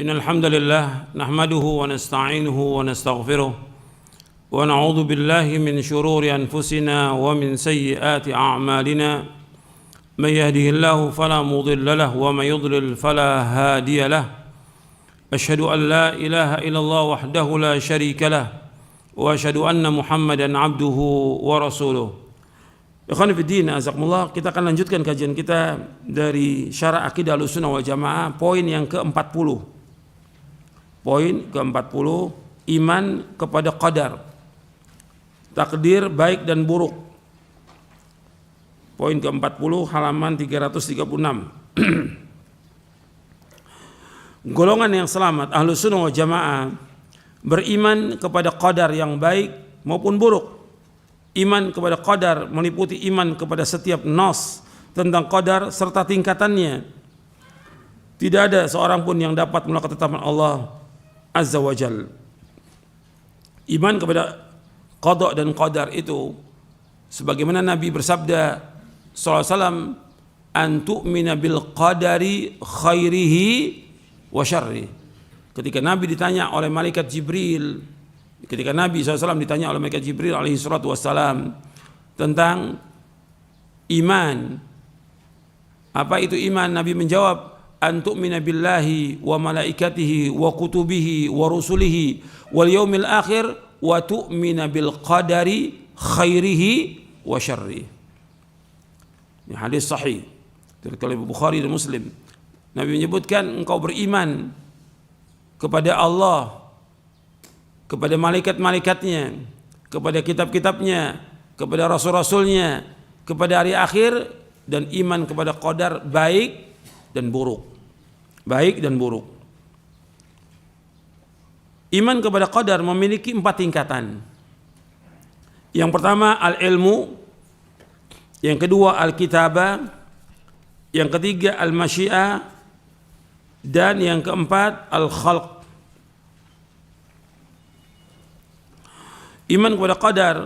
Innal hamdalillah nahmaduhu wa nasta'inuhu wa nastaghfiruh wa na'udzu billahi min shururi anfusina wa min sayyiati a'malina may yahdihillahu fala mudilla lahu wa may yudlil fala hadiya lahu asyhadu an la ilaha illallah wahdahu la syarika lahu wa asyhadu anna Muhammadan abduhu wa rasuluh. Ikhwan fillah, azakumullah, kita akan lanjutkan kajian kita dari Syarah Aqidah Ahlussunnah wal Jamaah, poin yang ke-40. Poin ke-40, iman kepada qadar, takdir baik dan buruk. Poin ke-40, halaman 336. Golongan yang selamat Ahlussunnah wal Jamaah beriman kepada qadar yang baik maupun buruk. Iman kepada qadar meliputi iman kepada setiap nas tentang qadar serta tingkatannya. Tidak ada seorang pun yang dapat menolak ketetapan Allah Azza wa Jal. Iman kepada qada dan qadar itu sebagaimana Nabi bersabda sallallahu alaihi wasallam, an tu'mina bil qadari khairihi wa syarri. Ketika Nabi ditanya oleh malaikat Jibril, ketika Nabi SAW ditanya oleh malaikat Jibril alaihi salatu wassalam tentang iman, apa itu iman? Nabi menjawab, an tu'mina billahi wa malaikatihi wa kutubihi wa rusulihi wal yaumil akhir wa tu'mina bil qadari khairihi wa syarri. Ini hadis sahih dari Bukhari dan Muslim. Nabi menyebutkan engkau beriman kepada Allah, kepada malaikat-malaikatnya, kepada kitab-kitabnya, kepada rasul-rasulnya, kepada hari akhir, dan iman kepada qadar baik dan buruk. Baik dan buruk. Iman kepada qadar memiliki 4 tingkatan. Yang pertama al-ilmu, yang kedua al-kitabah, yang ketiga al-masyiah, dan yang keempat al-khalq. Iman kepada qadar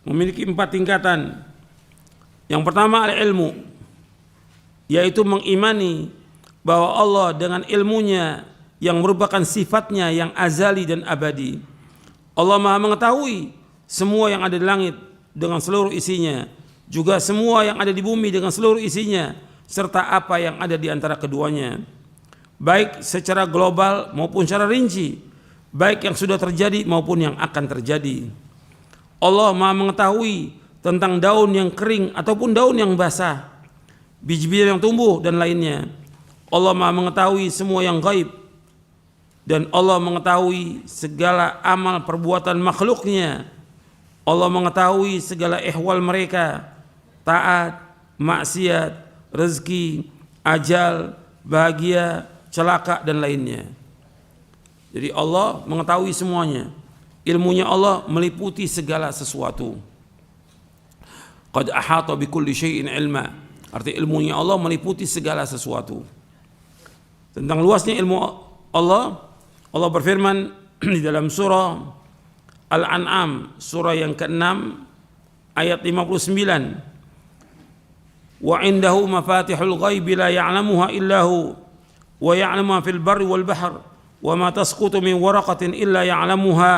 memiliki 4 tingkatan. Yang pertama al-ilmu, yaitu mengimani bahwa Allah dengan ilmunya yang merupakan sifatnya yang azali dan abadi. Allah Maha mengetahui semua yang ada di langit dengan seluruh isinya, juga semua yang ada di bumi dengan seluruh isinya, serta apa yang ada di antara keduanya, baik secara global maupun secara rinci, baik yang sudah terjadi maupun yang akan terjadi. Allah Maha mengetahui tentang daun yang kering ataupun daun yang basah, biji-biji yang tumbuh dan lainnya. Allah Maha mengetahui semua yang gaib, dan Allah mengetahui segala amal perbuatan makhluknya. Allah mengetahui segala ihwal mereka, taat, maksiat, rezeki, ajal, bahagia, celaka dan lainnya. Jadi Allah mengetahui semuanya. Ilmunya Allah meliputi segala sesuatu. Qad ahata bi kulli syai'in ilma. Arti ilmunya Allah meliputi segala sesuatu. Tentang luasnya ilmu Allah, Allah berfirman di dalam surah Al-An'am, surah yang ke-6 ayat 59. Wa indahu mafatihul ghaibi la ya'lamuha illa hu wa ya'lamu ma fil barri wal bahr wa ma tasqutu min waraqatin illa ya'lamuha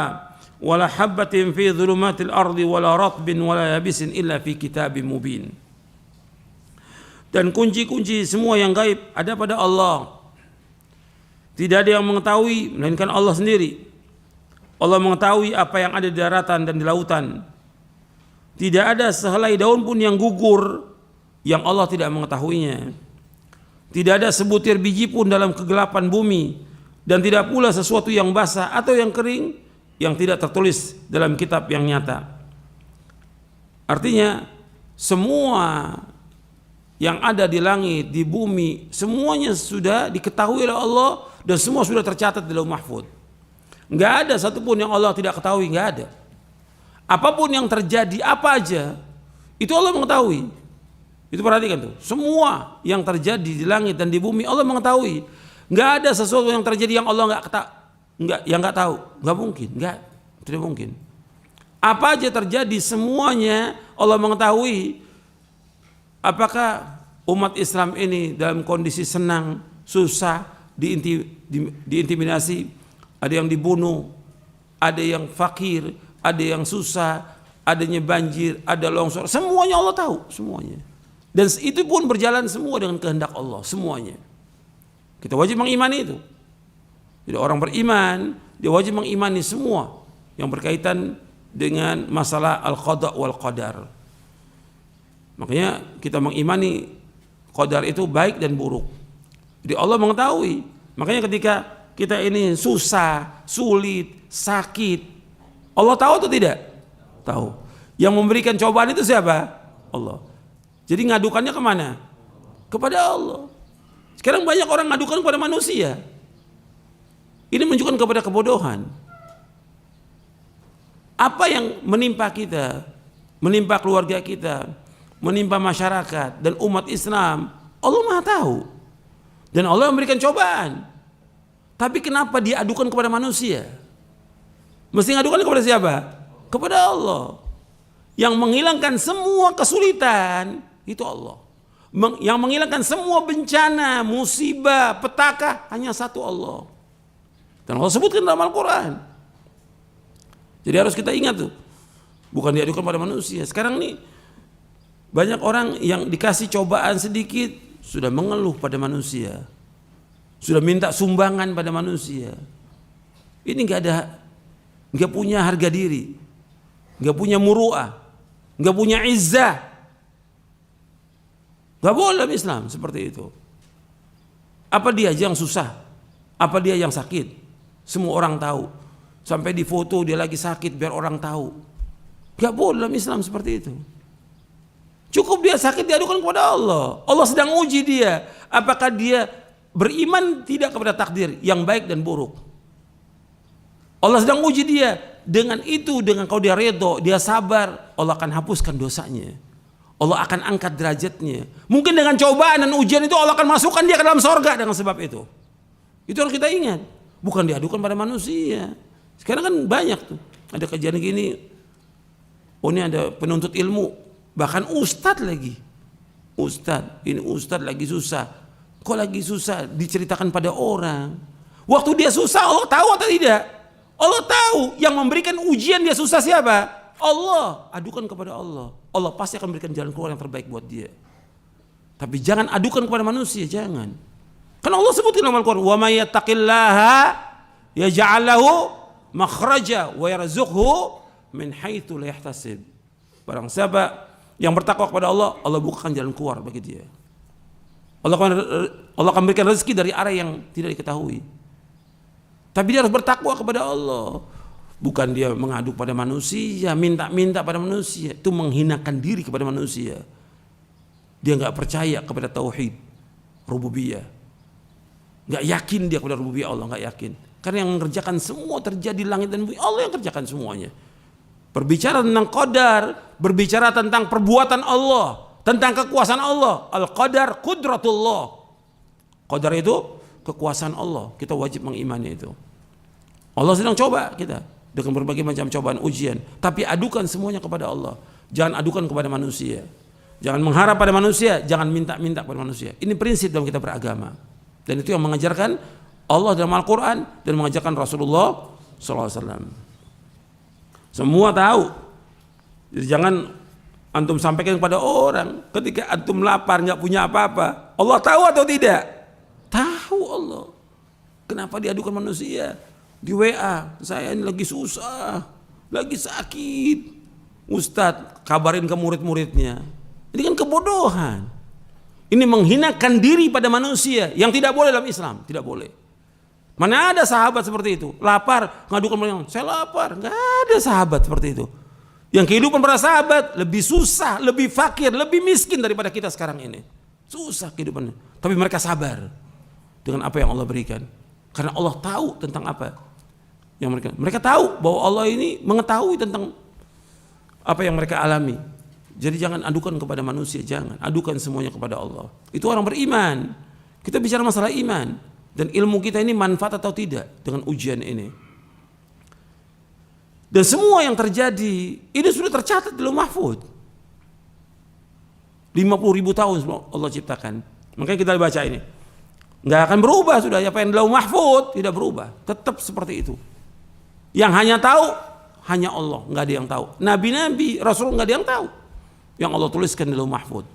wala habbatin fi dhulumatil ardi wala ratbin wala yabisin illa fi kitabim mubin. Dan kunci-kunci semua yang gaib ada pada Allah. Tidak ada yang mengetahui melainkan Allah sendiri. Allah mengetahui apa yang ada di daratan dan di lautan. Tidak ada sehelai daun pun yang gugur yang Allah tidak mengetahuinya. Tidak ada sebutir biji pun dalam kegelapan bumi, dan tidak pula sesuatu yang basah atau yang kering yang tidak tertulis dalam kitab yang nyata. Artinya semua yang ada di langit, di bumi, semuanya sudah diketahui oleh Allah dan semua sudah tercatat di Lauh Mahfuz. Enggak ada satupun yang Allah tidak ketahui, enggak ada. Apapun yang terjadi, apa aja, itu Allah mengetahui. Itu perhatikan tuh, semua yang terjadi di langit dan di bumi Allah mengetahui. Enggak ada sesuatu yang terjadi yang Allah enggak tahu, enggak mungkin, tidak mungkin. Apa aja terjadi semuanya Allah mengetahui. Apakah umat Islam ini dalam kondisi senang, susah, diintimidasi, ada yang dibunuh, ada yang fakir, ada yang susah, adanya banjir, ada longsor, semuanya Allah tahu, semuanya. Dan itu pun berjalan semua dengan kehendak Allah, semuanya. Kita wajib mengimani itu. Jadi orang beriman, dia wajib mengimani semua yang berkaitan dengan masalah al-qada wal qadar. Makanya kita mengimani qadar itu baik dan buruk. Jadi Allah mengetahui. Makanya ketika kita ini susah, sulit, sakit, Allah tahu atau tidak? Tahu. Yang memberikan cobaan itu siapa? Allah. Jadi ngadukannya kemana? Kepada Allah. Sekarang banyak orang ngadukan kepada manusia. Ini menunjukkan kepada kebodohan. Apa yang menimpa kita, menimpa keluarga kita, menimpa masyarakat dan umat Islam, Allah Maha tahu. Dan Allah memberikan cobaan. Tapi kenapa diadukan kepada manusia? Mesti ngadukan kepada siapa? Kepada Allah. Yang menghilangkan semua kesulitan itu Allah. Yang menghilangkan semua bencana, musibah, petaka hanya satu Allah. Dan Allah sebutkan dalam Al-Quran. Jadi harus kita ingat tuh, bukan diadukan pada manusia. Sekarang nih banyak orang yang dikasih cobaan sedikit sudah mengeluh pada manusia, sudah minta sumbangan pada manusia. Ini nggak punya harga diri, nggak punya muru'ah, nggak punya izzah. Nggak boleh dalam Islam seperti itu. Apa dia yang susah? Apa dia yang sakit? Semua orang tahu. Sampai di foto dia lagi sakit biar orang tahu. Nggak boleh dalam Islam seperti itu. Cukup dia sakit diadukan kepada Allah. Allah sedang uji dia. Apakah dia beriman tidak kepada takdir yang baik dan buruk. Allah sedang uji dia. Dengan itu, dengan kalau dia redho, dia sabar, Allah akan hapuskan dosanya. Allah akan angkat derajatnya. Mungkin dengan cobaan dan ujian itu Allah akan masukkan dia ke dalam sorga dengan sebab itu. Itu harus kita ingat. Bukan diadukan pada manusia. Sekarang kan banyak tuh. Ada kejadian gini. Oh ini ada penuntut ilmu. Bahkan ustadz lagi. Ustadz. Ini ustadz lagi susah. Kok lagi susah? Diceritakan pada orang. Waktu dia susah Allah tahu atau tidak? Allah tahu. Yang memberikan ujian dia susah siapa? Allah. Adukan kepada Allah. Allah pasti akan memberikan jalan keluar yang terbaik buat dia. Tapi jangan adukan kepada manusia. Jangan. Karena Allah sebutkan dalam Al-Quran, wa may yattaqillaha yaj'al lahu makhraja wa yarzuqhu min haitsu la yahtasib. Barang siapa yang bertakwa kepada Allah, Allah bukakan jalan keluar bagi dia. Allah akan berikan rezeki dari arah yang tidak diketahui. Tapi dia harus bertakwa kepada Allah. Bukan dia mengadu pada manusia, minta-minta pada manusia, itu menghinakan diri kepada manusia. Dia enggak percaya kepada tauhid rububiyah. Enggak yakin dia kepada rububiyah Allah, enggak yakin. Karena yang mengerjakan semua terjadi langit dan bumi, Allah yang kerjakan semuanya. Berbicara tentang qadar, berbicara tentang perbuatan Allah, tentang kekuasaan Allah. Al-qadar qudratullah. Qadar itu kekuasaan Allah. Kita wajib mengimani itu. Allah sedang coba kita dengan berbagai macam cobaan ujian, tapi adukan semuanya kepada Allah. Jangan adukan kepada manusia. Jangan mengharap pada manusia, jangan minta-minta kepada manusia. Ini prinsip dalam kita beragama. Dan itu yang mengajarkan Allah dalam Al-Quran dan mengajarkan Rasulullah SAW. Semua tahu. Jadi jangan antum sampaikan kepada orang ketika antum lapar nggak punya apa-apa. Allah tahu atau tidak? Tahu Allah. Kenapa diadukan manusia? Di WA, saya ini lagi susah, lagi sakit. Ustadz kabarin ke murid-muridnya. Ini kan kebodohan. Ini menghinakan diri pada manusia yang tidak boleh dalam Islam, tidak boleh. Mana ada sahabat seperti itu? Lapar, ngadukan mereka, saya lapar. Enggak ada sahabat seperti itu. Yang kehidupan para sahabat lebih susah, lebih fakir, lebih miskin daripada kita sekarang ini. Susah kehidupannya. Tapi mereka sabar dengan apa yang Allah berikan. Karena Allah tahu tentang apa yang mereka tahu bahwa Allah ini mengetahui tentang apa yang mereka alami. Jadi jangan adukan kepada manusia, jangan. Adukan semuanya kepada Allah. Itu orang beriman. Kita bicara masalah iman. Dan ilmu kita ini manfaat atau tidak dengan ujian ini. Dan semua yang terjadi, ini sudah tercatat di Lauh Mahfuz. 50.000 tahun Allah ciptakan. Makanya kita baca ini. Nggak akan berubah sudah. Apa yang di Lauh Mahfuz tidak berubah, tetap seperti itu. Yang hanya tahu hanya Allah, nggak ada yang tahu. Nabi-nabi, Rasul nggak ada yang tahu. Yang Allah tuliskan di Lauh Mahfuz.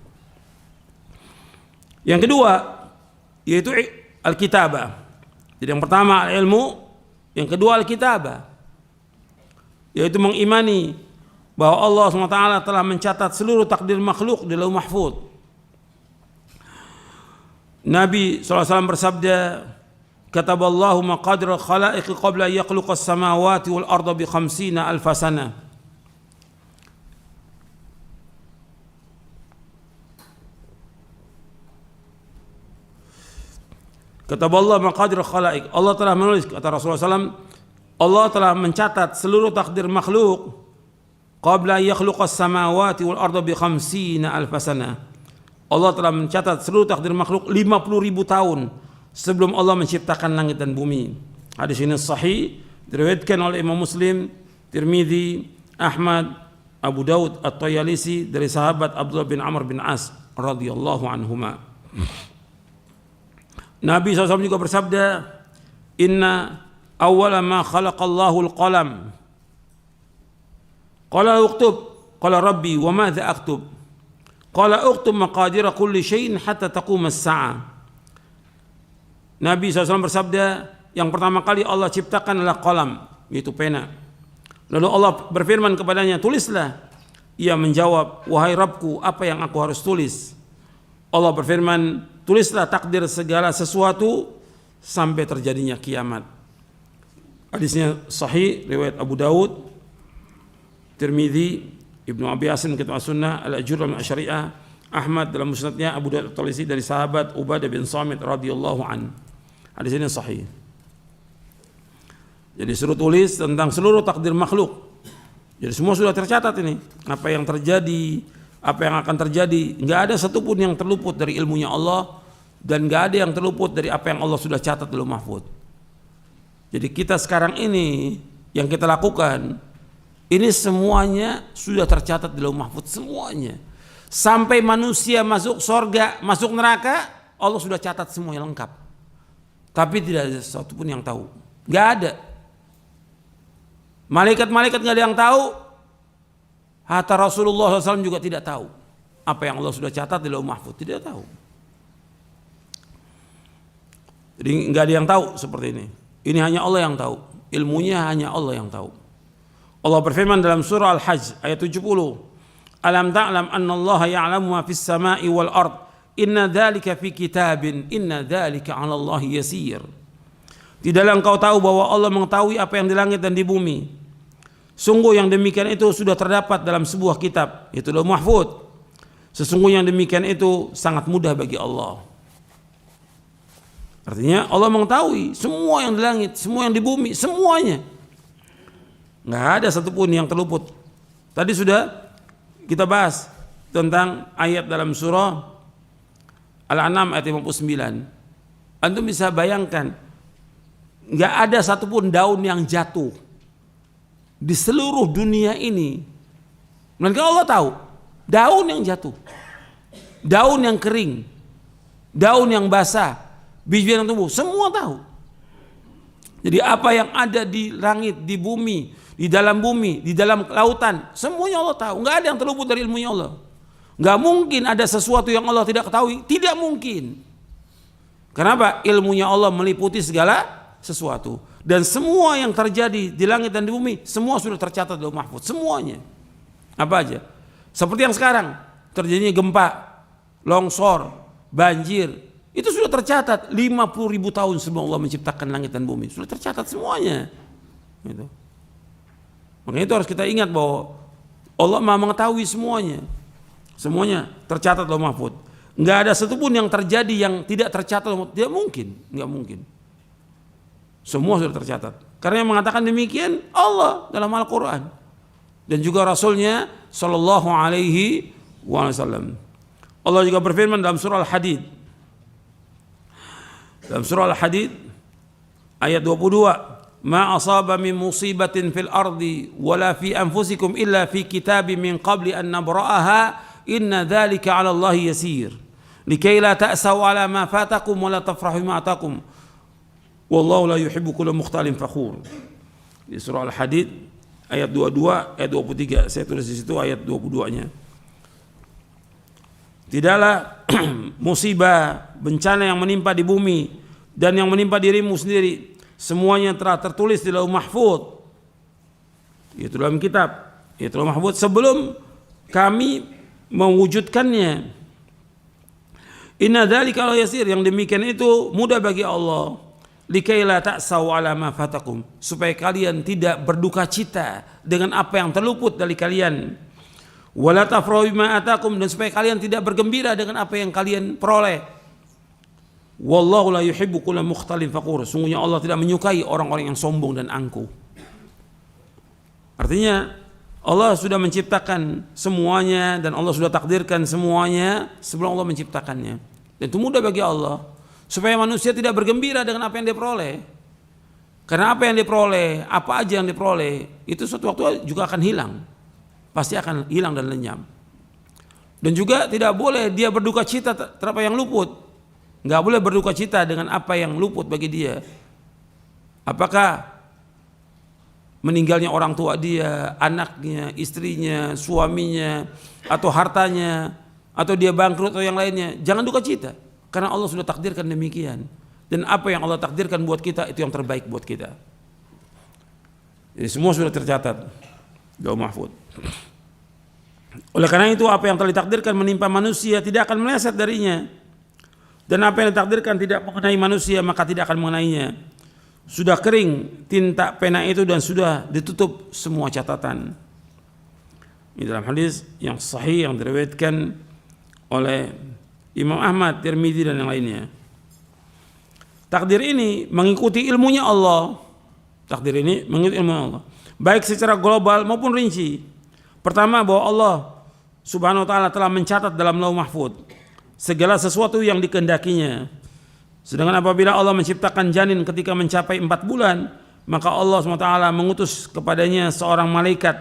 Yang kedua yaitu Al-Kitabah. Jadi yang pertama ilmu, yang kedua Al-Kitabah, yaitu mengimani bahwa Allah SWT telah mencatat seluruh takdir makhluk di Lauh Mahfuz. Nabi SAW bersabda, kataballahu maqadir al-khalaiqi qabla yakhluqa as-samawati wal arda bi 50 alf sanah. Kataballahu maqadir al-khalaiq. Allah telah menulis, kata Rasulullah SAW, Allah telah mencatat seluruh takdir makhluk qabla yakhluqa as-samawati wal arda bi 50 alf sanah. Allah telah mencatat seluruh takdir makhluk 50.000 tahun sebelum Allah menciptakan langit dan bumi. Hadis ini sahih, diriwayatkan oleh Imam Muslim, Tirmidzi, Ahmad, Abu Daud, At-Tayalisi dari sahabat Abdullah bin Amr bin As radhiyallahu anhuma. Nabi SAW juga bersabda, inna awwala ma khalaqallahu al-qalam. Qala uktub, qala rabbi wa madza aktub? Qala uktub maqadira kulli syai'in hatta taqum as-sa'ah. Nabi SAW bersabda, yang pertama kali Allah ciptakan adalah qalam, yaitu pena. Lalu Allah berfirman kepadanya, tulislah. Ia menjawab, wahai Rabbku, apa yang aku harus tulis? Allah berfirman, tulislah takdir segala sesuatu sampai terjadinya kiamat. Hadisnya sahih, riwayat Abu Daud, Tirmidzi, Ibnu Abi Asim Kitab As-Sunnah, Al-Ajurra min Asy-Syari'ah, Ahmad dalam musnadnya, Abu Daud At-Tayalisi dari sahabat Ubadah bin Samit radhiyallahu an. Hadis ini sahih. Jadi suruh tulis tentang seluruh takdir makhluk. Jadi semua sudah tercatat ini. Apa yang terjadi, apa yang akan terjadi, nggak ada satupun yang terluput dari ilmunya Allah, dan nggak ada yang terluput dari apa yang Allah sudah catat di Lauh Mahfuz. Jadi kita sekarang ini yang kita lakukan ini semuanya sudah tercatat di Lauh Mahfuz, semuanya. Sampai manusia masuk surga, masuk neraka, Allah sudah catat semuanya lengkap. Tapi tidak ada satupun yang tahu, nggak ada. Malaikat-malaikat nggak ada yang tahu. Hatta Rasulullah SAW juga tidak tahu apa yang Allah sudah catat di Lauh Mahfuz, tidak tahu. Jadi nggak ada yang tahu seperti ini. Ini hanya Allah yang tahu. Ilmunya hanya Allah yang tahu. Allah berfirman dalam surah Al-Hajj ayat 70. Alam ta'lam anna Allah ya'lamu ma fis sama'i wal ard. Inna dzalika fi kitabin. Inna dzalika 'ala Allah yasir. Tidaklah engkau tahu bahwa Allah mengetahui apa yang di langit dan di bumi. Sungguh yang demikian itu sudah terdapat dalam sebuah kitab, yaitu Lauh Mahfuz. Sesungguhnya yang demikian itu sangat mudah bagi Allah. Artinya Allah mengetahui semua yang di langit, semua yang di bumi, semuanya. Nggak ada satupun yang terluput. Tadi sudah kita bahas tentang ayat dalam surah Al-An'am ayat 59. Antum bisa bayangkan, nggak ada satupun daun yang jatuh di seluruh dunia ini, melainkan Allah tahu daun yang jatuh, daun yang kering, daun yang basah, biji yang tumbuh, semua tahu. Jadi apa yang ada di langit, di bumi, di dalam lautan, semuanya Allah tahu. Nggak ada yang terluput dari ilmunya Allah. Nggak mungkin ada sesuatu yang Allah tidak ketahui, tidak mungkin. Kenapa? Ilmunya Allah meliputi segala sesuatu. Dan semua yang terjadi di langit dan di bumi, semua sudah tercatat di Lauh Mahfuz, semuanya. Apa aja? Seperti yang sekarang, terjadinya gempa, longsor, banjir, itu sudah tercatat 50.000 tahun sebelum Allah menciptakan langit dan bumi. Sudah tercatat semuanya. Gitu. Makanya itu harus kita ingat bahwa Allah Maha mengetahui semuanya. Semuanya tercatat di Lauh Mahfuz. Enggak ada satupun yang terjadi yang tidak tercatat, tidak mungkin, enggak mungkin. Semua sudah tercatat. Karena yang mengatakan demikian Allah dalam Al-Quran dan juga Rasulnya Sallallahu Alaihi Wasallam. Allah juga berfirman dalam surah Al-Hadid. Dalam surah Al-Hadid ayat 22, "Ma asaba min musibatin fil ardi wala fi anfusikum illa fi kitabim min qabli an nabra'aha inna dzalika 'ala Allah yasir." likai la ta'sau ala ma fatakum wa la tafrahu ma atakum. Wallahu la yuhibbu kulla mukhtalin fakhur. Di surah Al-Hadid ayat 22, ayat 23. Saya tulis di situ ayat 22-nya. Tidaklah musibah, bencana yang menimpa di bumi dan yang menimpa dirimu sendiri, semuanya telah tertulis di Lauh Mahfuz. Itu dalam kitab, itu Lauh Mahfuz sebelum kami mewujudkannya. Inna dzalika la yasir, yang demikian itu mudah bagi Allah. Likai la ta'sau ala ma fatakum, supaya kalian tidak berduka cita dengan apa yang terluput dari kalian. Wala tafrahu bima atakum, dan supaya kalian tidak bergembira dengan apa yang kalian peroleh. Wallahu la yuhibbu kulla mukhtalin fakhur. Sungguhnya Allah tidak menyukai orang-orang yang sombong dan angkuh. Artinya Allah sudah menciptakan semuanya dan Allah sudah takdirkan semuanya sebelum Allah menciptakannya. Dan itu mudah bagi Allah supaya manusia tidak bergembira dengan apa yang dia peroleh. Karena apa yang diperoleh, apa aja yang diperoleh, itu suatu waktu juga akan hilang. Pasti akan hilang dan lenyap. Dan juga tidak boleh dia berduka cita terhadap yang luput. Nggak boleh berduka cita dengan apa yang luput bagi dia. Apakah meninggalnya orang tua dia, anaknya, istrinya, suaminya, atau hartanya, atau dia bangkrut atau yang lainnya. Jangan duka cita, karena Allah sudah takdirkan demikian. Dan apa yang Allah takdirkan buat kita itu yang terbaik buat kita. Jadi semua sudah tercatat Lauh Mahfuz. Oleh karena itu apa yang telah ditakdirkan menimpa manusia tidak akan meleset darinya. Dan apa yang ditakdirkan tidak mengenai manusia maka tidak akan mengenainya. Sudah kering tinta pena itu dan sudah ditutup semua catatan. Ini dalam hadis yang sahih yang diriwayatkan oleh Imam Ahmad, Tirmidzi dan yang lainnya. Takdir ini mengikuti ilmunya Allah. Takdir ini mengikuti ilmunya Allah, baik secara global maupun rinci. Pertama, bahwa Allah Subhanahu wa taala telah mencatat dalam Lauh Mahfuz segala sesuatu yang dikehendakinya. Sedangkan apabila Allah menciptakan janin ketika mencapai 4 bulan, maka Allah SWT mengutus kepadanya seorang malaikat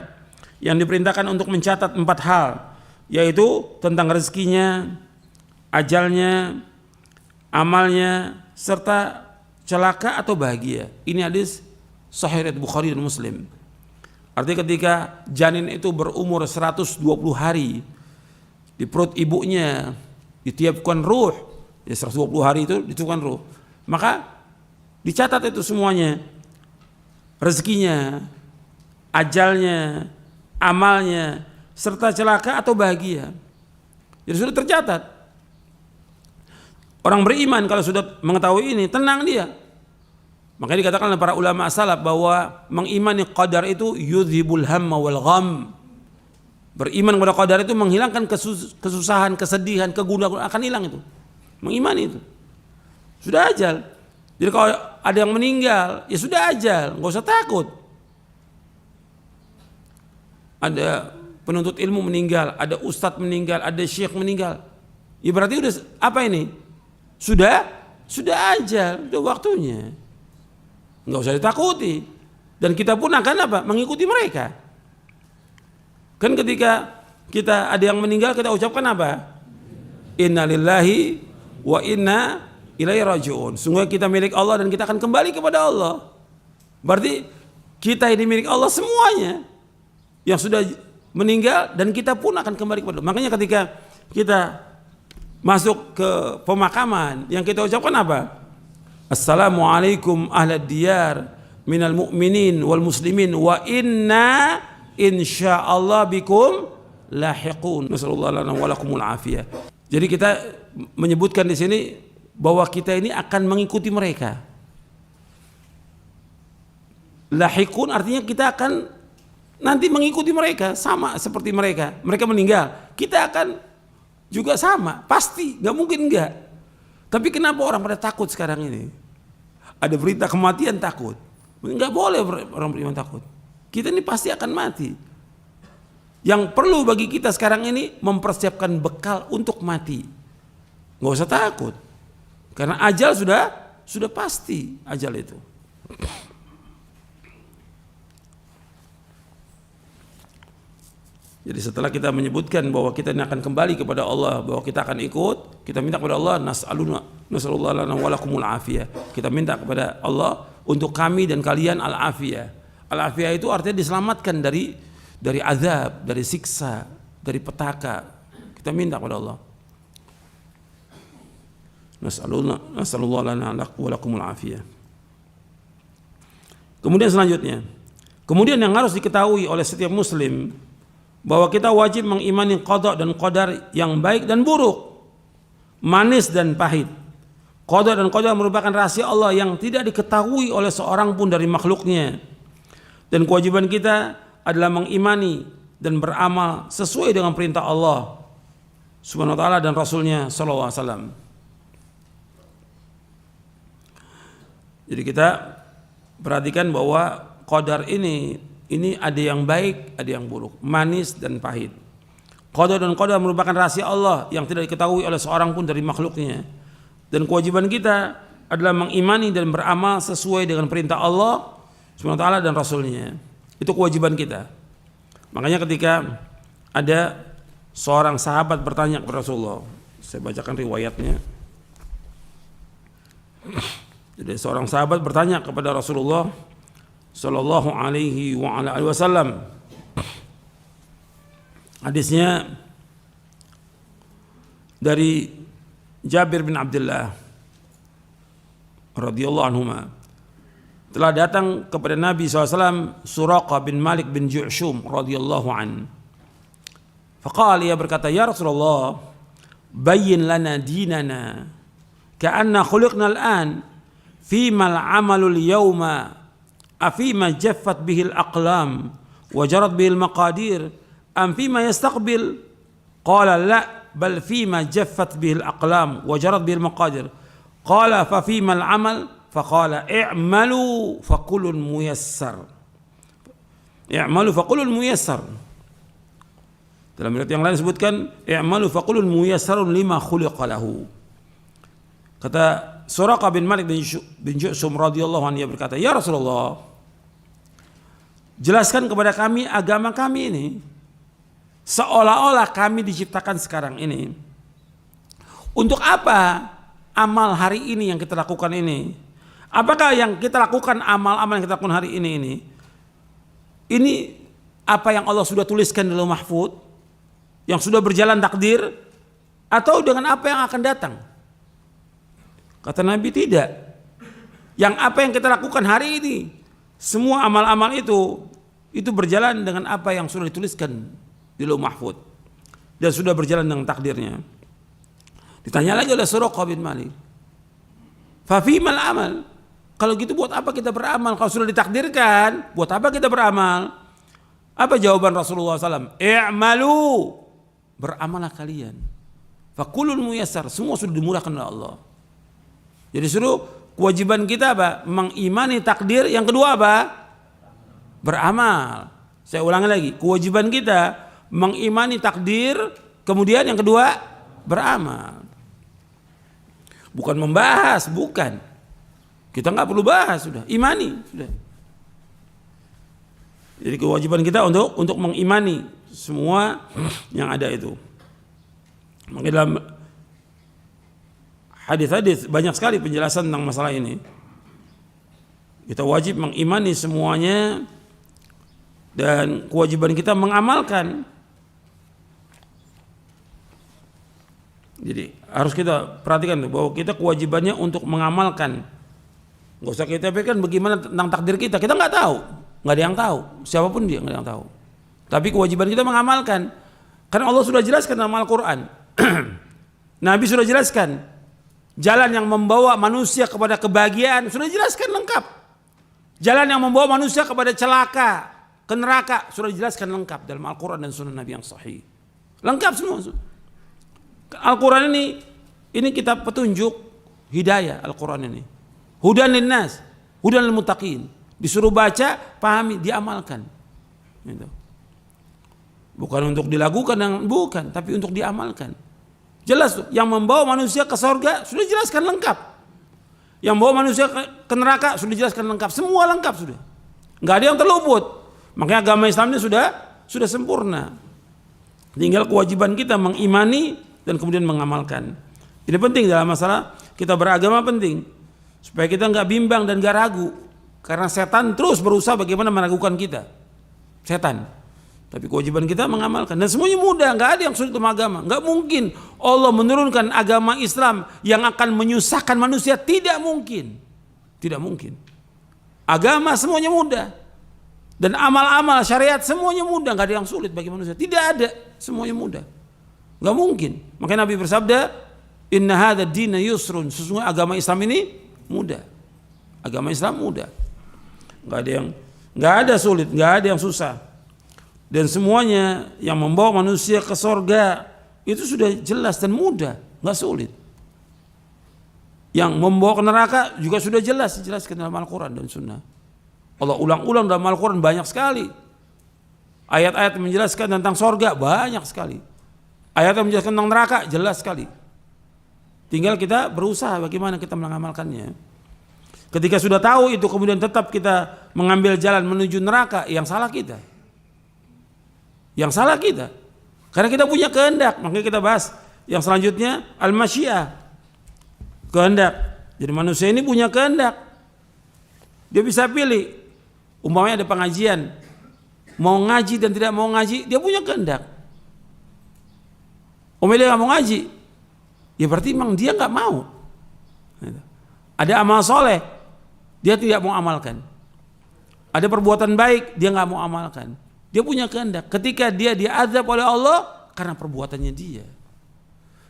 yang diperintahkan untuk mencatat 4 hal, yaitu tentang rezekinya, ajalnya, amalnya, serta celaka atau bahagia. Ini hadis Sahih riwayat Bukhari dan Muslim. Artinya ketika janin itu berumur 120 hari di perut ibunya, ditiupkan ruh, ya 120 hari itu ditiupkan ruh, maka dicatat itu semuanya, rezekinya, ajalnya, amalnya, serta celaka atau bahagia. Jadi sudah tercatat. Orang beriman kalau sudah mengetahui ini, tenang dia. Makanya dikatakan oleh para ulama salaf bahwa mengimani qadar itu yudhibul hamma wal gham. Beriman kepada qadar itu menghilangkan kesusahan, kesedihan, kegundahan, akan hilang itu. Mengimani itu. Sudah ajal. Jadi kalau ada yang meninggal, ya sudah ajal, enggak usah takut. Ada penuntut ilmu meninggal, ada ustadz meninggal, ada syekh meninggal. Ya berarti udah apa ini? Sudah ajal, udah waktunya. Enggak usah ditakuti. Dan kita pun akan apa? Mengikuti mereka. Kan ketika kita ada yang meninggal, kita ucapkan apa? Inna lillahi wa inna ilaihi raji'un. Sungguh kita milik Allah dan kita akan kembali kepada Allah. Berarti kita ini milik Allah semuanya. Yang sudah meninggal dan kita pun akan kembali kepada Allah. Makanya ketika kita masuk ke pemakaman, yang kita ucapkan apa? Assalamualaikum ahlad diyar minal mu'minin wal muslimin wa inna insyaallah bikum lahiqun. Nasallallahu lana wa lakumul afiyah. Jadi kita menyebutkan di sini bahwa kita ini akan mengikuti mereka. Lahiqun artinya kita akan nanti mengikuti mereka, sama seperti mereka. Mereka meninggal, kita akan juga sama, pasti, nggak mungkin enggak. Tapi kenapa orang pada takut sekarang ini? Ada berita kematian takut. Nggak boleh orang beriman takut. Kita ini pasti akan mati. Yang perlu bagi kita sekarang ini mempersiapkan bekal untuk mati. Nggak usah takut, karena ajal sudah pasti ajal itu. Jadi setelah kita menyebutkan bahwa kita ini akan kembali kepada Allah, bahwa kita akan ikut, kita minta kepada Allah, nasallallahu lana wa lakumul afiyah. Kita minta kepada Allah untuk kami dan kalian al-afiyah. Al-afiyah itu artinya diselamatkan dari azab, dari siksa, dari petaka. Kita minta kepada Allah. Nasallallahu lana wa lakumul afiyah. Kemudian selanjutnya, kemudian yang harus diketahui oleh setiap muslim bahwa kita wajib mengimani qada dan qadar yang baik dan buruk, manis dan pahit. Qada dan qadar merupakan rahasia Allah yang tidak diketahui oleh seorang pun dari makhluknya. Dan kewajiban kita adalah mengimani dan beramal sesuai dengan perintah Allah Subhanahu wa taala dan Rasulnya sallallahu alaihi wasallam. Jadi kita perhatikan bahwa qadar ini ada yang baik, ada yang buruk, manis dan pahit. Qadar dan qadar merupakan rahasia Allah yang tidak diketahui oleh seorang pun dari makhluknya. Dan kewajiban kita adalah mengimani dan beramal sesuai dengan perintah Allah Subhanahu wa taala dan Rasulnya. Itu kewajiban kita. Makanya ketika ada seorang sahabat bertanya kepada Rasulullah, saya bacakan riwayatnya. Jadi seorang sahabat bertanya kepada Rasulullah sallallahu alaihi wa ala alihi wasallam. Hadisnya dari Jabir bin Abdullah radhiyallahu anhuma. Telah datang kepada Nabi SAW Suraqah bin Malik bin Ju'shum radhiyallahu an. Faqala, ia berkata, ya Rasulullah, bayyin lana dinana ka'anna khuliqna al-an fima al-amalul yawma afima jaffat bihil aqlam wa jarat bihil maqadir am fima yastaqbil. Qala la bal fima jaffat bihil aqlam wa jarat bihil maqadir. Qala fa fima al-amal. Faqala i'malu faqulun muyassar. I'malu faqulun muyassar. Dalam riwayat yang lain disebutkan i'malu faqulun muyassarun lima khuliqa lahu. Kata Suraqah bin Malik bin Ju'shum radhiyallahu anhu, ia berkata, ya Rasulullah, jelaskan kepada kami agama kami ini seolah-olah kami diciptakan sekarang ini. Untuk apa amal hari ini yang kita lakukan ini? Apakah yang kita lakukan, amal-amal yang kita lakukan hari ini apa yang Allah sudah tuliskan di Lauh Mahfuz, yang sudah berjalan takdir, atau dengan apa yang akan datang? Kata Nabi, tidak. Yang apa yang kita lakukan hari ini, semua amal-amal itu berjalan dengan apa yang sudah dituliskan di Lauh Mahfuz dan sudah berjalan dengan takdirnya. Ditanya lagi oleh Suraqah bin Malik, fa fimal amal? Kalau gitu buat apa kita beramal? Kalau sudah ditakdirkan, buat apa kita beramal? Apa jawaban Rasulullah SAW? I'malu, beramalah kalian. Fakulun muyassar, semua sudah dimurahkan oleh Allah. Jadi suruh kewajiban kita apa? Mengimani takdir. Yang kedua apa? Beramal. Saya ulangi lagi, kewajiban kita mengimani takdir, kemudian yang kedua beramal. Bukan membahas, bukan. Kita nggak perlu bahas, sudah imani sudah. Jadi kewajiban kita untuk mengimani semua yang ada itu. Maka dalam hadis-hadis banyak sekali penjelasan tentang masalah ini. Kita wajib mengimani semuanya dan kewajiban kita mengamalkan. Jadi harus kita perhatikan bahwa kita kewajibannya untuk mengamalkan. Nggak usah kita pikirkan bagaimana tentang takdir kita nggak tahu, nggak ada yang tahu, siapapun dia nggak ada yang tahu. Tapi kewajiban kita mengamalkan, karena Allah sudah jelaskan dalam Al-Quran, Nabi sudah jelaskan, jalan yang membawa manusia kepada kebahagiaan sudah jelaskan lengkap. Jalan yang membawa manusia kepada celaka, ke neraka sudah dijelaskan lengkap dalam Al-Quran dan Sunnah Nabi yang sahih, lengkap semua. Al-Quran ini kitab petunjuk hidayah. Al-Quran ini hudan linnas, hudan lil muttaqin. Disuruh baca, pahami, diamalkan. Gitu. Bukan untuk dilakukan, bukan, tapi untuk diamalkan. Jelas tuh, yang membawa manusia ke surga sudah dijelaskan lengkap. Yang membawa manusia ke neraka sudah dijelaskan lengkap. Semua lengkap sudah. Nggak ada yang terluput. Makanya agama Islam ini sudah sempurna. Tinggal kewajiban kita mengimani dan kemudian mengamalkan. Ini penting dalam masalah kita beragama, penting supaya kita nggak bimbang dan nggak ragu, karena setan terus berusaha bagaimana meragukan kita. Setan. Tapi kewajiban kita mengamalkan, dan semuanya mudah, nggak ada yang sulit dalam agama. Nggak mungkin Allah menurunkan agama Islam yang akan menyusahkan manusia, tidak mungkin. Tidak mungkin. Agama semuanya mudah. Dan amal-amal syariat semuanya mudah, nggak ada yang sulit bagi manusia. Tidak ada, semuanya mudah. Nggak mungkin. Makanya Nabi bersabda, Inna hadza dina yusrun. Sesungguhnya agama Islam ini mudah. Agama Islam mudah. Nggak ada sulit, nggak ada yang susah. Dan semuanya yang membawa manusia ke sorga itu sudah jelas dan mudah, nggak sulit. Yang membawa ke neraka juga sudah jelas, dijelaskan dalam Al-Quran dan Sunnah. Allah ulang-ulang dalam Al-Quran banyak sekali. Ayat-ayat menjelaskan tentang sorga banyak sekali. Ayat yang menjelaskan tentang neraka jelas sekali. Tinggal kita berusaha bagaimana kita mengamalkannya. Ketika sudah tahu itu kemudian tetap kita mengambil jalan menuju neraka, yang salah kita. Yang salah kita. Karena kita punya kehendak. Makanya kita bahas yang selanjutnya al-masyiah. Kehendak. Jadi manusia ini punya kehendak. Dia bisa pilih. Umpamanya ada pengajian, mau ngaji dan tidak mau ngaji, dia punya kehendak. Umpamanya dia nggak mau ngaji, ya berarti memang dia nggak mau. Ada amal soleh, dia tidak mau amalkan. Ada perbuatan baik, dia nggak mau amalkan. Dia punya kehendak. Ketika dia diazab oleh Allah karena perbuatannya dia.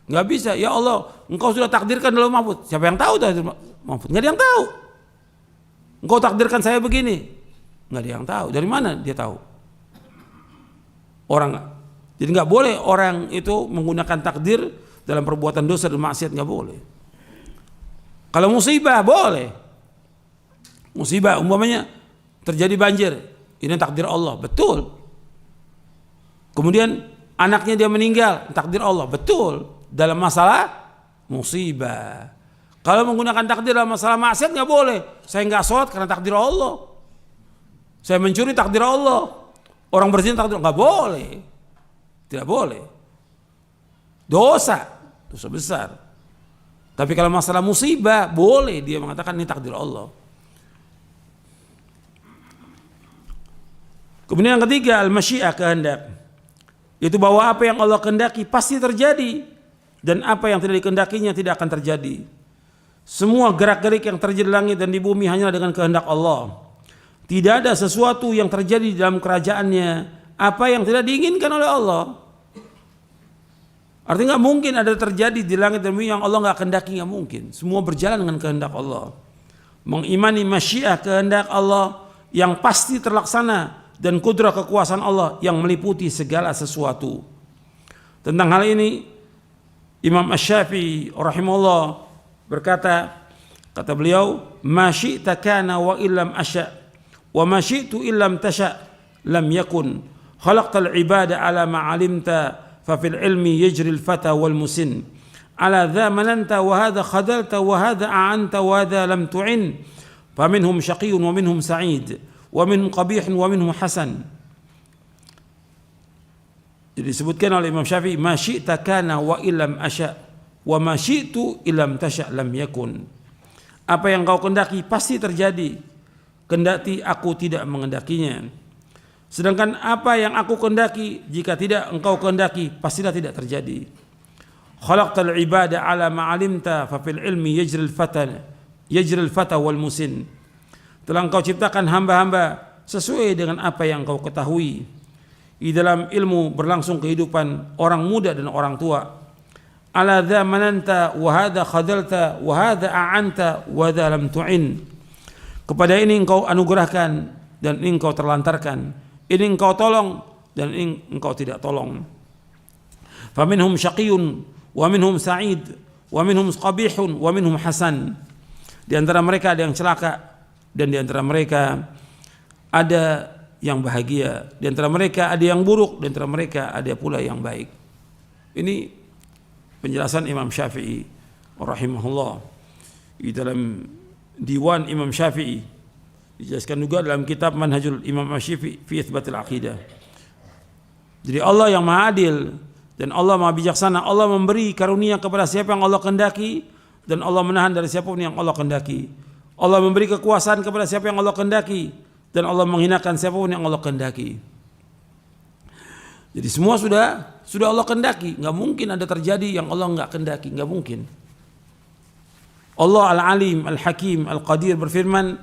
Nggak bisa, ya Allah, engkau sudah takdirkan dalam mahfud. Siapa yang tahu dalam mahfud? Nggak ada yang tahu. Engkau takdirkan saya begini, nggak ada yang tahu. Dari mana dia tahu? Orang. Jadi nggak boleh orang itu menggunakan takdir dalam perbuatan dosa dan maksiat, nggak boleh. Kalau musibah boleh. Musibah umpamanya terjadi banjir, ini takdir Allah, betul. Kemudian anaknya dia meninggal, takdir Allah, betul. Dalam masalah musibah. Kalau menggunakan takdir dalam masalah maksiat nggak boleh. Saya nggak sholat karena takdir Allah. Saya mencuri takdir Allah. Orang berzina takdir, nggak boleh. Tidak boleh. Dosa besar. Tapi kalau masalah musibah boleh dia mengatakan ini takdir Allah. Kemudian yang ketiga al-masyiah, kehendak. Itu bahwa apa yang Allah kehendaki pasti terjadi, dan apa yang tidak dikehendakinya tidak akan terjadi. Semua gerak-gerik yang terjadi di langit dan di bumi hanya dengan kehendak Allah. Tidak ada sesuatu yang terjadi di dalam kerajaannya apa yang tidak diinginkan oleh Allah. Artinya nggak mungkin ada terjadi di langit dan bumi yang Allah nggak kehendaki, nggak mungkin. Semua berjalan dengan kehendak Allah. Mengimani masyiah, kehendak Allah yang pasti terlaksana, dan kudrah kekuasaan Allah yang meliputi segala sesuatu. Tentang hal ini Imam Asy-Syafi'i rahimahullah berkata, kata beliau, ma syi'ta kana wa illam asya wa ma syi'tu illam tasya lam yakun khalaqtal ibada ala ma alimta fa fil ilmi yajri al fata wal musin ala dha mananta wa hadha khadalta wa hadha a'anta wa hadha lam tu'in fa minhum syaqiyyun wa minhum sa'id wa minhum qabihun wa minhum hasan. Jadi disebutkan oleh Imam Syafi'i, ma syi'ta kana wa illam asya wa ma syi'tu illam tasya lam yakun. Apa yang kau kehendaki pasti terjadi, kendati aku tidak mengendakinya. Sedangkan apa yang aku kehendaki, jika tidak engkau kehendaki, pastilah tidak terjadi. Khalaqtal ibada ala ma alimta fa fil ilmi yajri al fata wal musin. Telah engkau ciptakan hamba-hamba sesuai dengan apa yang engkau ketahui. Di dalam ilmu berlangsung kehidupan orang muda dan orang tua. Ala dha mananta wa hadha khadalta wa hadha a'anta wa hadha lam tu'in. Kepada ini engkau anugerahkan dan ini engkau terlantarkan. Ini engkau tolong dan ini engkau tidak tolong. Fa minhum syaqiyyun wa minhum sa'id wa minhum qabihun wa minhum hasan. Di antara mereka ada yang celaka dan di antara mereka ada yang bahagia, di antara mereka ada yang buruk, di antara mereka ada pula yang baik. Ini penjelasan Imam Syafi'i rahimahullah di dalam Diwan Imam Syafi'i, dijelaskan juga dalam kitab Manhajul Imam Syafi'i fi Itsbatil Aqidah. Jadi Allah yang maha adil dan Allah maha bijaksana. Allah memberi karunia kepada siapa yang Allah kehendaki dan Allah menahan dari siapapun yang Allah kehendaki. Allah memberi kekuasaan kepada siapa yang Allah kehendaki dan Allah menghinakan siapapun yang Allah kehendaki. Jadi semua sudah Allah kehendaki. Nggak mungkin ada terjadi yang Allah nggak kehendaki, nggak mungkin. Allah Al-Alim, Al-Hakim, Al-Qadir berfirman,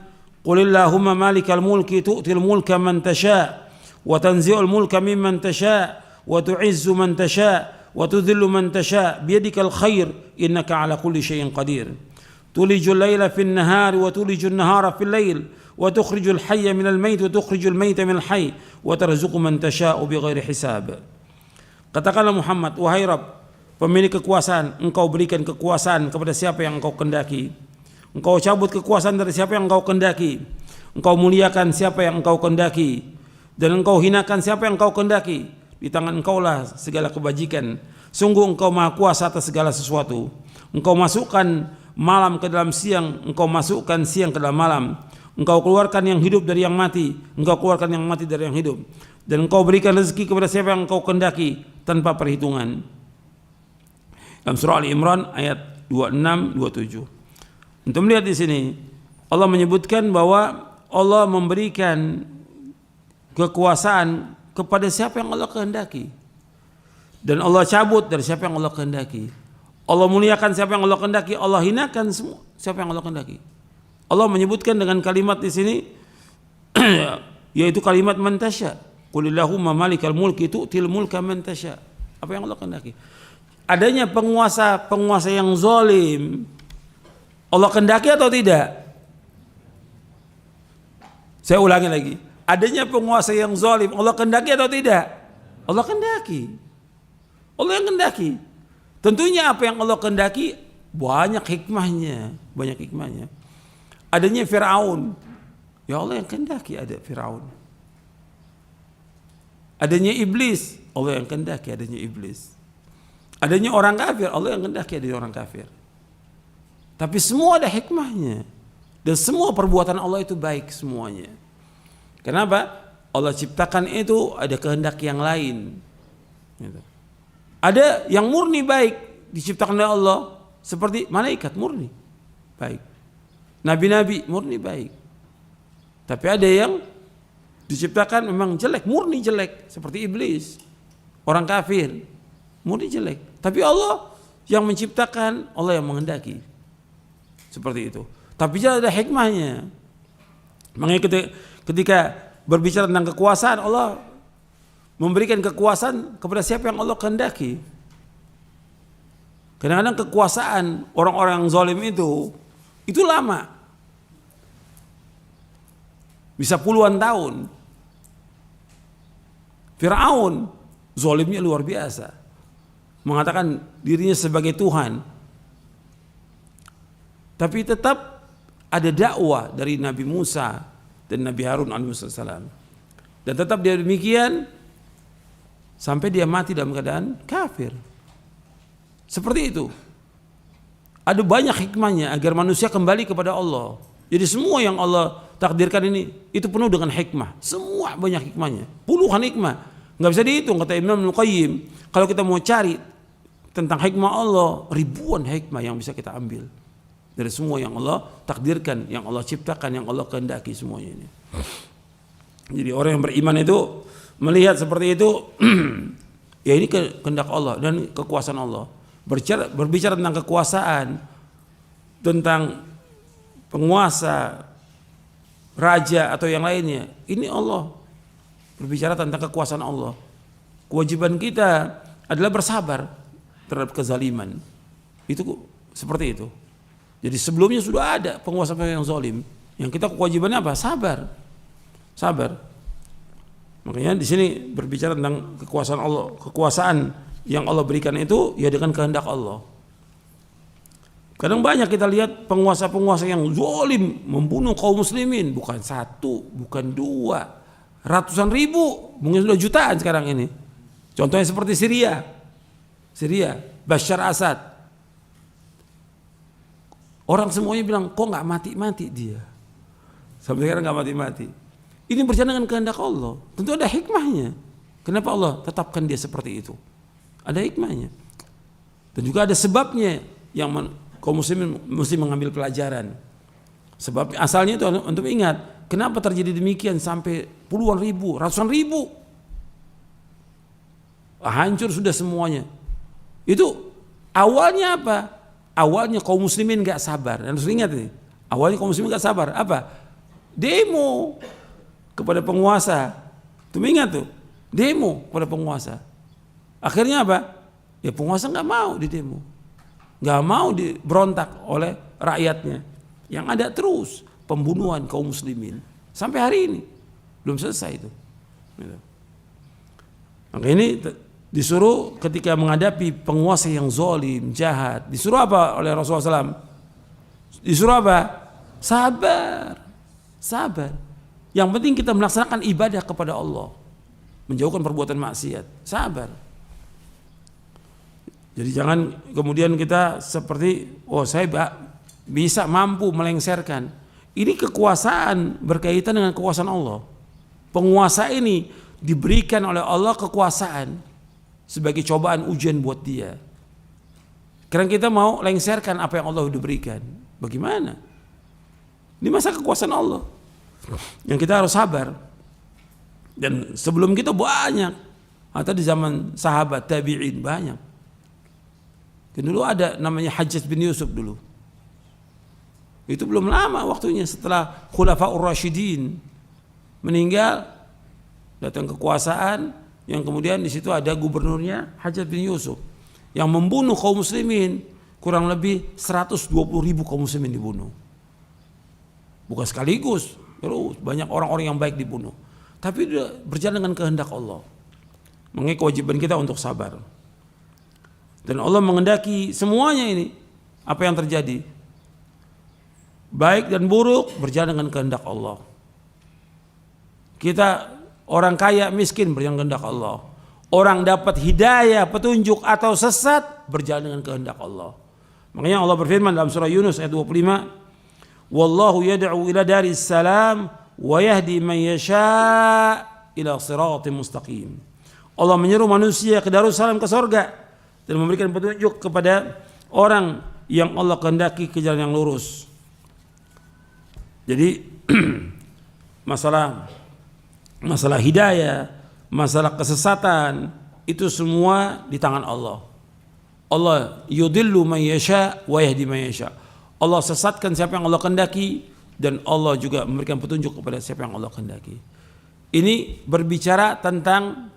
"Qulillahumma malikal mulki tu'til mulka man tasha' wa tanzi'ul mulka mimman tasha' wa tu'izzu man tasha' wa tudhillu man tasha' biyadikal khair innaka 'ala kulli syai'in qadir. Tulijul laila fin nahari wa tulijul nahara fil lail wa tukhrijul hayya minal mayt wa tukhrijul mayta minal hayy wa tarzuqu man tasha'u bighairi hisab." Katakanlah Muhammad, wahai Rabb, pemilik kekuasaan, engkau berikan kekuasaan kepada siapa yang engkau kehendaki. Engkau cabut kekuasaan dari siapa yang engkau kehendaki. Engkau muliakan siapa yang engkau kehendaki. Dan engkau hinakan siapa yang engkau kehendaki. Di tangan engkaulah segala kebajikan. Sungguh engkau maha kuasa atas segala sesuatu. Engkau masukkan malam ke dalam siang. Engkau masukkan siang ke dalam malam. Engkau keluarkan yang hidup dari yang mati. Engkau keluarkan yang mati dari yang hidup. Dan engkau berikan rezeki kepada siapa yang engkau kehendaki tanpa perhitungan. Dalam surah Ali Imran ayat 26-27. Untuk melihat di sini Allah menyebutkan bahwa Allah memberikan kekuasaan kepada siapa yang Allah kehendaki. Dan Allah cabut dari siapa yang Allah kehendaki. Allah muliakan siapa yang Allah kehendaki, Allah hinakan semua siapa yang Allah kehendaki. Allah menyebutkan dengan kalimat di sini yaitu kalimat man tasya. Qulillahumma malikal mulki tu'til mulka man tasya. Apa yang Allah kehendaki. Adanya penguasa yang zalim, Allah kehendaki atau tidak? Saya ulangi lagi. Adanya penguasa yang zalim, Allah kehendaki atau tidak? Allah kehendaki. Allah yang kehendaki. Tentunya apa yang Allah kehendaki banyak hikmahnya, banyak hikmahnya. Adanya Firaun, ya Allah yang kehendaki ada Firaun. Adanya iblis, Allah yang kehendaki adanya iblis. Adanya orang kafir, Allah yang kehendaki adanya orang kafir. Tapi semua ada hikmahnya. Dan semua perbuatan Allah itu baik semuanya. Kenapa? Allah ciptakan itu ada kehendak yang lain. Ada yang murni baik diciptakan oleh Allah, seperti malaikat murni baik, nabi-nabi murni baik. Tapi ada yang diciptakan memang jelek, murni jelek, seperti iblis, orang kafir, murni jelek. Tapi Allah yang menciptakan, Allah yang menghendaki. Seperti itu. Tapi ada hikmahnya. Makanya ketika berbicara tentang kekuasaan, Allah memberikan kekuasaan kepada siapa yang Allah kehendaki. Kadang-kadang kekuasaan orang-orang yang zalim itu lama. Bisa puluhan tahun. Firaun zalimnya luar biasa. Mengatakan dirinya sebagai Tuhan. Tapi tetap ada dakwah dari Nabi Musa dan Nabi Harun alaihissalam. Dan tetap dia demikian sampai dia mati dalam keadaan kafir. Seperti itu. Ada banyak hikmahnya agar manusia kembali kepada Allah. Jadi semua yang Allah takdirkan ini itu penuh dengan hikmah. Semua banyak hikmahnya. Puluhan hikmah. Nggak bisa dihitung kata Imam Al-Qayyim. Kalau kita mau cari tentang hikmah Allah, ribuan hikmah yang bisa kita ambil dari semua yang Allah takdirkan, yang Allah ciptakan, yang Allah kehendaki semuanya ini. Jadi orang yang beriman itu melihat seperti itu, ya ini kehendak Allah dan kekuasaan Allah. Berbicara tentang kekuasaan, tentang penguasa, raja atau yang lainnya, ini Allah berbicara tentang kekuasaan Allah. Kewajiban kita adalah bersabar terhadap kezaliman. Itu seperti itu. Jadi sebelumnya sudah ada penguasa yang zalim. Yang kita kewajibannya apa? Sabar. Sabar. Makanya di sini berbicara tentang kekuasaan Allah, kekuasaan yang Allah berikan itu ya dengan kehendak Allah. Kadang banyak kita lihat penguasa-penguasa yang zalim membunuh kaum muslimin, bukan satu, bukan dua, ratusan ribu, mungkin sudah jutaan sekarang ini. Contohnya seperti Syria, Bashar Assad. Orang semuanya bilang kok nggak mati-mati dia, sampai sekarang nggak mati-mati. Ini berjalan dengan kehendak Allah, tentu ada hikmahnya. Kenapa Allah tetapkan dia seperti itu? Ada hikmahnya. Dan juga ada sebabnya yang kaum muslimin mesti mengambil pelajaran. Sebab asalnya itu untuk ingat, kenapa terjadi demikian sampai puluhan ribu, ratusan ribu. Hancur sudah semuanya. Itu awalnya apa? Awalnya kaum muslimin gak sabar. Dan harus ingat nih, awalnya kaum muslimin gak sabar. Apa? Demo kepada penguasa. Tuh ingat tuh, demo kepada penguasa. Akhirnya apa? Ya penguasa gak mau di demo, gak mau diberontak oleh rakyatnya. Yang ada terus pembunuhan kaum muslimin sampai hari ini belum selesai itu. Maka ini disuruh ketika menghadapi penguasa yang zalim, jahat, disuruh apa oleh Rasulullah SAW? Disuruh apa? Sabar, sabar. Yang penting kita melaksanakan ibadah kepada Allah, menjauhkan perbuatan maksiat, sabar. Jadi jangan kemudian kita seperti, oh saya bisa mampu melengsarkan. Ini kekuasaan berkaitan dengan kekuasaan Allah. Penguasa ini diberikan oleh Allah kekuasaan sebagai cobaan ujian buat dia. Karena kita mau lengsarkan apa yang Allah sudah berikan. Bagaimana? Ini masa kekuasaan Allah yang kita harus sabar. Dan sebelum kita banyak, atau di zaman sahabat tabi'in banyak. Dan dulu ada namanya Hajjaj bin Yusuf dulu. Itu belum lama waktunya setelah Khulafaur Rasyidin meninggal, datang kekuasaan yang kemudian di situ ada gubernurnya Hajjaj bin Yusuf yang membunuh kaum muslimin, kurang lebih 120.000 kaum muslimin dibunuh. Bukan sekaligus, terus banyak orang-orang yang baik dibunuh. Tapi dia berjalan dengan kehendak Allah. Makanya kewajiban kita untuk sabar. Dan Allah mengendaki semuanya ini, apa yang terjadi, baik dan buruk berjalan dengan kehendak Allah. Kita orang kaya miskin berjalan dengan kehendak Allah. Orang dapat hidayah, petunjuk atau sesat berjalan dengan kehendak Allah. Makanya Allah berfirman dalam surah Yunus ayat 25, wallahu yad'u ila daris salam wa yahdi man yasha' ila siratim mustaqim. Allah menyeru manusia ke Darussalam, ke surga, dan memberikan petunjuk kepada orang yang Allah kehendaki ke jalan yang lurus. Jadi masalah hidayah, masalah kesesatan itu semua di tangan Allah. Allah yudillu man yasha wa yahdi man yasha. Allah sesatkan siapa yang Allah kehendaki, dan Allah juga memberikan petunjuk kepada siapa yang Allah kehendaki. Ini berbicara tentang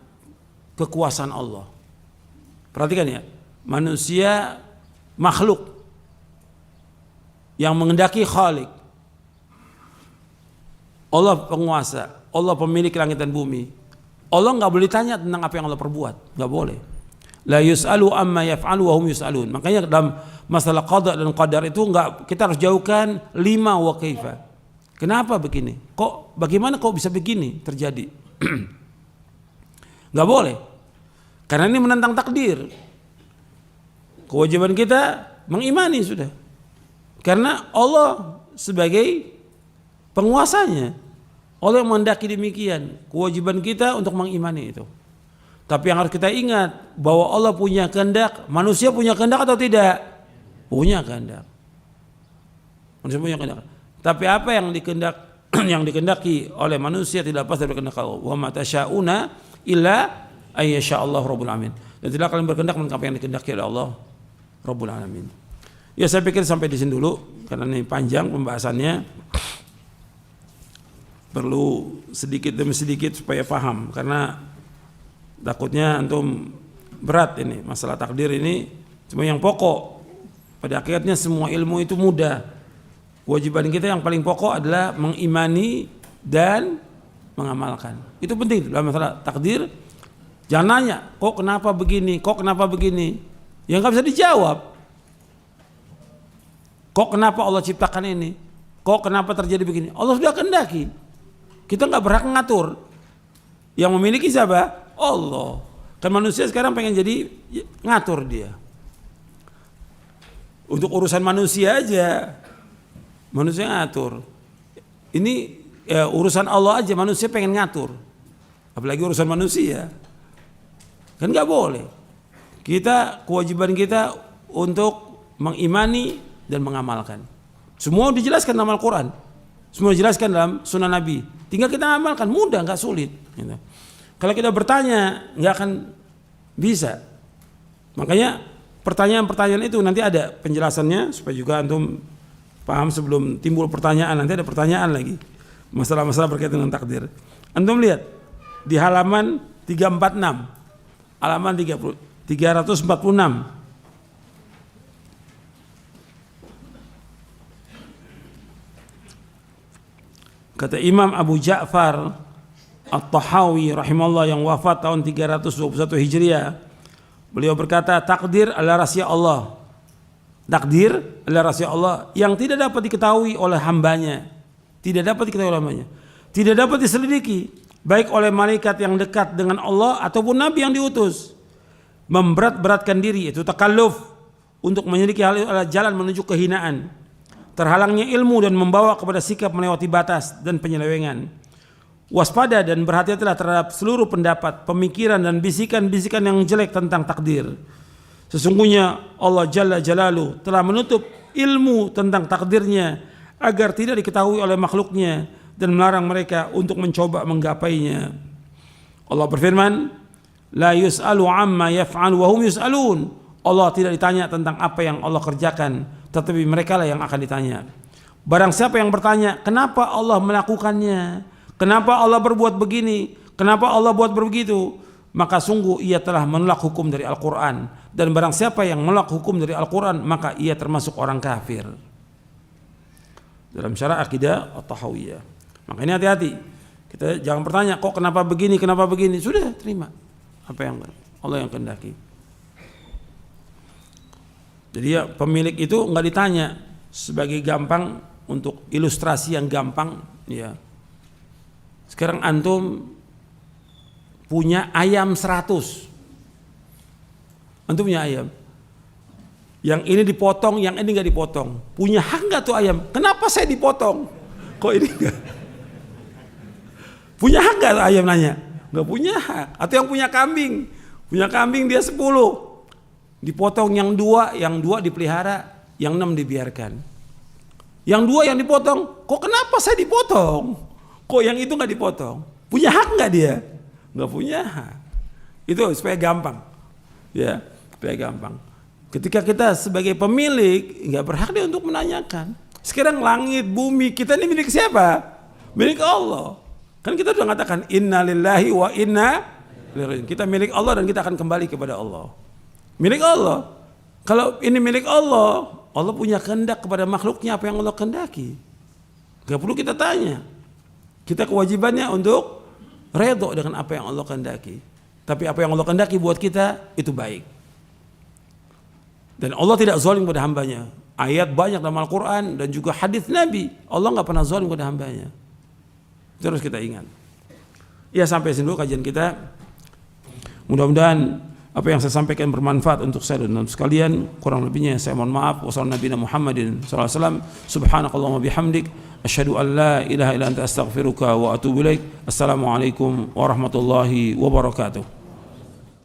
kekuasaan Allah. Perhatikan ya, manusia makhluk yang mengendaki Khalik. Allah penguasa, Allah pemilik langit dan bumi. Allah nggak boleh tanya tentang apa yang Allah perbuat, nggak boleh. La yus'alu amma yaf'alu wa hum yus'alun. Makanya dalam masalah qada dan qadar itu nggak, kita harus jauhkan lima wa kaifa. Kenapa begini? Kok bagaimana kok bisa begini terjadi? Nggak boleh. Karena ini menentang takdir. Kewajiban kita mengimani sudah. Karena Allah sebagai penguasanya, Allah yang menghendaki demikian. Kewajiban kita untuk mengimani itu. Tapi yang harus kita ingat bahwa Allah punya kehendak. Manusia punya kehendak atau tidak? Punya kehendak. Manusia punya kehendak. Tapi apa yang dikehendaki oleh manusia tidak lepas dari kehendak Allah. Wa ma tasyauna illa ayyasha Allah Rabbul Alamin. Dan tidak kalian berkehendak melainkan apa yang dikehendaki oleh Allah Rabbul Alamin. Ya, saya pikir sampai di sini dulu karena ini panjang pembahasannya. Perlu sedikit demi sedikit supaya paham, karena takutnya antum berat ini masalah takdir ini. Cuma yang pokok, pada akhirnya semua ilmu itu mudah. Kewajiban kita yang paling pokok adalah mengimani dan mengamalkan. Itu penting dalam masalah takdir. Jangan nanya, kok kenapa begini, kok kenapa begini, yang nggak bisa dijawab. Kok kenapa Allah ciptakan ini, kok kenapa terjadi begini, Allah sudah kehendaki. Kita nggak berhak ngatur. Yang memiliki siapa? Allah. Kan manusia sekarang pengen jadi ngatur dia. Untuk urusan manusia aja, manusia ngatur. Ini urusan Allah aja manusia pengen ngatur. Apalagi urusan manusia. Kan nggak boleh. Kewajiban kita untuk mengimani dan mengamalkan. Semua dijelaskan dalam Al-Quran, semua dijelaskan dalam Sunnah Nabi. Tinggal kita amalkan, mudah, nggak sulit. Gitu. Kalau kita bertanya, nggak akan bisa. Makanya pertanyaan-pertanyaan itu nanti ada penjelasannya supaya juga antum paham sebelum timbul pertanyaan. Nanti ada pertanyaan lagi, masalah-masalah berkaitan dengan takdir. Antum lihat di halaman 346, halaman 346. Kata Imam Abu Ja'far At-Tahawi rahimahullah yang wafat tahun 321 Hijriah, beliau berkata, takdir adalah rahasia Allah. Takdir adalah rahasia Allah yang tidak dapat diketahui oleh hambanya. Tidak dapat diketahui oleh hambanya. Tidak dapat diselidiki baik oleh malaikat yang dekat dengan Allah ataupun nabi yang diutus. Memberat-beratkan diri, itu takalluf, untuk menyelidiki hal itu adalah jalan menuju kehinaan. Terhalangnya ilmu dan membawa kepada sikap melewati batas dan penyelewengan. Waspada dan berhati-hatilah terhadap seluruh pendapat, pemikiran dan bisikan-bisikan yang jelek tentang takdir. Sesungguhnya Allah Jalla Jalaluhu telah menutup ilmu tentang takdirnya agar tidak diketahui oleh makhluknya dan melarang mereka untuk mencoba menggapainya. Allah berfirman, la yus'alu amma yaf'alu wa hum yus'alun. Allah tidak ditanya tentang apa yang Allah kerjakan, tetapi mereka lah yang akan ditanya. Barang siapa yang bertanya, kenapa Allah melakukannya? Kenapa Allah berbuat begini? Kenapa Allah buat begitu? Maka sungguh ia telah menolak hukum dari Al-Quran. Dan barang siapa yang menolak hukum dari Al-Quran, maka ia termasuk orang kafir. Dalam syarah akidah At-Tahawiyah. Makanya hati-hati. Kita jangan bertanya, kok kenapa begini, kenapa begini? Sudah, terima apa yang Allah yang kehendaki. Jadi ya, pemilik itu nggak ditanya sebagai gampang untuk ilustrasi yang gampang. Ya. Sekarang antum punya ayam 100. Antum punya ayam. Yang ini dipotong, yang ini nggak dipotong. Punya hak nggak tuh ayam? Kenapa saya dipotong? Kok ini nggak? Punya hak nggak ayam nanya? Nggak punya hak. Atau yang punya kambing dia 10. Dipotong yang 2 dipelihara, yang 6 dibiarkan. Yang 2 yang dipotong, kok kenapa saya dipotong? Kok yang itu nggak dipotong? Punya hak nggak dia? Nggak punya hak. Itu supaya gampang, ya, supaya gampang. Ketika kita sebagai pemilik nggak berhak dia untuk menanyakan. Sekarang langit, bumi kita ini milik siapa? Milik Allah. Kan kita sudah mengatakan inna lillahi wa inna ilaihi raji'un. Kita milik Allah dan kita akan kembali kepada Allah. Milik Allah. Kalau ini milik Allah, Allah punya kehendak kepada makhluknya apa yang Allah kehendaki. Gak perlu kita tanya. Kita kewajibannya untuk redho dengan apa yang Allah kehendaki. Tapi apa yang Allah kehendaki buat kita itu baik. Dan Allah tidak zalim kepada hambanya. Ayat banyak dalam Al-Quran dan juga hadis Nabi. Allah gak pernah zalim kepada hambanya. Terus kita ingat. Ya, sampai sini dulu kajian kita. Mudah-mudahan apa yang saya sampaikan bermanfaat untuk saya dan sekalian. Kurang lebihnya saya mohon maaf. Wassalamualaikum warahmatullahi wabarakatuh. Subhanakallahumma bihamdik, asyhadu an la ilaha illa anta astaghfiruka wa atubu ilaik. Assalamualaikum warahmatullahi wabarakatuh.